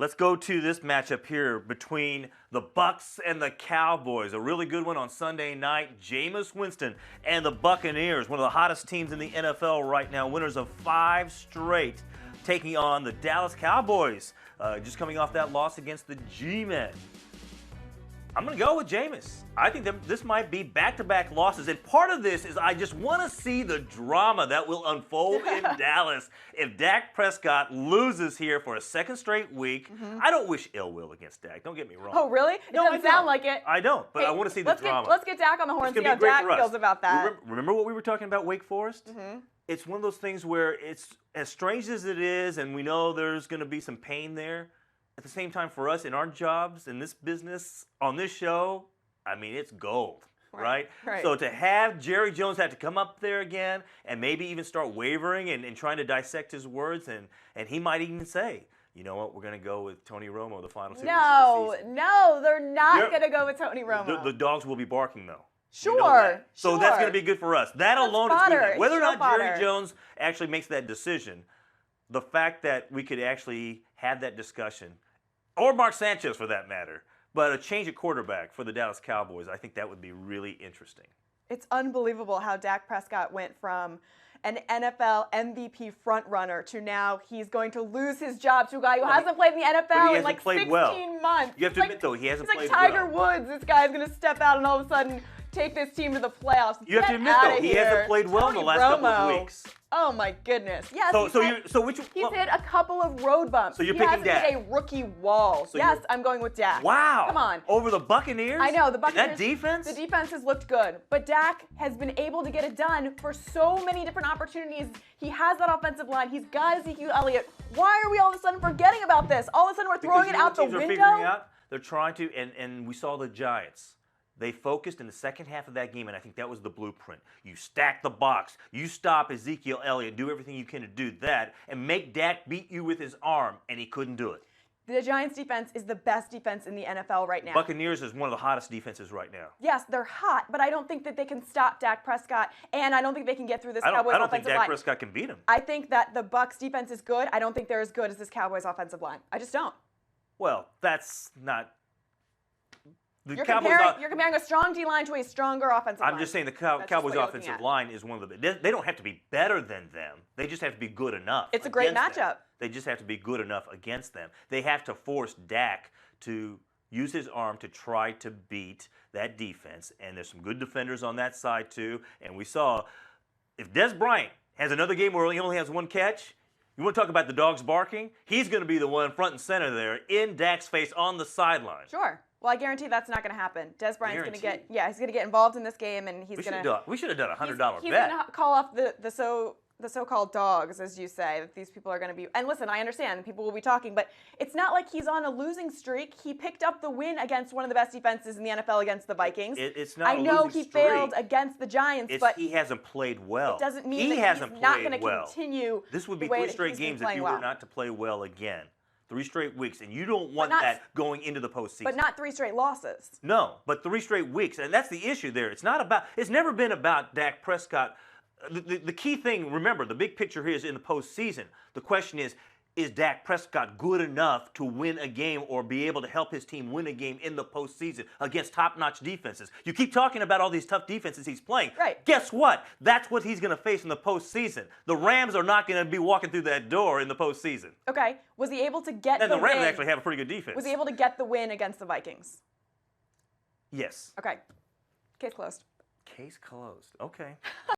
Let's go to this matchup here between the Bucs and the Cowboys. A really good one on Sunday night. Jameis Winston and the Buccaneers, one of the hottest teams in the NFL right now. Winners of 5 straight, taking on the Dallas Cowboys. Just coming off that loss against the G-Men. I'm going to go with Jameis. I think that this might be back-to-back losses. And part of this is I just want to see the drama that will unfold in Dallas if Dak Prescott loses here for a second straight week. I don't wish ill will against Dak. Don't get me wrong. Oh, really? It doesn't sound like it. I don't, but I want to see the drama. Let's get Dak on the horn and see how Dak feels about that. Remember what we were talking about, Wake Forest? It's one of those things where it's as strange as it is, and we know there's going to be some pain there. At the same time, for us in our jobs, in this business, on this show, I mean, it's gold, right? So to have Jerry Jones have to come up there again and maybe even start wavering and trying to dissect his words, and he might even say, you know what, we're going to go with Tony Romo the final 2 weeks of the season. No, they're not going to go with Tony Romo. The dogs will be barking, though. Sure. So that's going to be good for us. That alone is good. Whether or not Jerry Jones actually makes that decision, the fact that we could actually have that discussion, or Mark Sanchez for that matter, but a change at quarterback for the Dallas Cowboys, I think that would be really interesting. It's unbelievable how Dak Prescott went from an NFL MVP frontrunner to now he's going to lose his job to a guy who hasn't played in the NFL in like 16 months. You have to admit, though, he hasn't played well. He's like Tiger Woods. This guy's going to step out and all of a sudden take this team to the playoffs. You have to admit, though, he hasn't played well in the last couple of weeks. Oh my goodness! Yes. He's hit a couple of road bumps. So you're picking Dak. He hasn't hit a rookie wall. So yes, I'm going with Dak. Wow. Come on. Over the Buccaneers? I know the Buccaneers. That defense. The defense has looked good, but Dak has been able to get it done for so many different opportunities. He has that offensive line. He's got Ezekiel Elliott. Why are we all of a sudden forgetting about this? All of a sudden we're throwing it out the window. Figuring out, they're trying to, and we saw the Giants. They focused in the second half of that game, and I think that was the blueprint. You stack the box. You stop Ezekiel Elliott, do everything you can to do that, and make Dak beat you with his arm, and he couldn't do it. The Giants' defense is the best defense in the NFL right now. Buccaneers is one of the hottest defenses right now. Yes, they're hot, but I don't think that they can stop Dak Prescott, and I don't think they can get through this Cowboys offensive line. I don't think Dak Prescott can beat him. I think that the Bucs' defense is good. I don't think they're as good as this Cowboys offensive line. I just don't. Well, that's not... You're comparing a strong D-line to a stronger offensive line. I'm just saying the Cowboys' offensive line is one of the... They don't have to be better than them. They just have to be good enough. It's a great matchup. They just have to be good enough against them. They have to force Dak to use his arm to try to beat that defense. And there's some good defenders on that side, too. And we saw, if Des Bryant has another game where he only has 1 catch, you want to talk about the dogs barking? He's going to be the one front and center there in Dak's face on the sideline. Sure. Well, I guarantee that's not going to happen. Des Bryant's going to get, he's going to get involved in this game, and he's going to. We should have done a $100 bet. He's going to call off the so-called dogs, as you say, that these people are going to be. And listen, I understand people will be talking, but it's not like he's on a losing streak. He picked up the win against one of the best defenses in the NFL against the Vikings. It's not. I know he failed against the Giants, but he hasn't played well. It doesn't mean that he's not going to continue. This would be 3 straight games if you were not to play well again. 3 straight weeks, and you don't want that going into the postseason. But not 3 straight losses. No, but 3 straight weeks, and that's the issue there. It's never been about Dak Prescott. The key thing, remember, the big picture here is in the postseason. The question is Dak Prescott good enough to win a game or be able to help his team win a game in the postseason against top-notch defenses? You keep talking about all these tough defenses he's playing. Right. Guess what? That's what he's going to face in the postseason. The Rams are not going to be walking through that door in the postseason. Okay. Was he able to get the win? And the Rams actually have a pretty good defense. Was he able to get the win against the Vikings? Yes. Okay. Case closed. Case closed. Okay.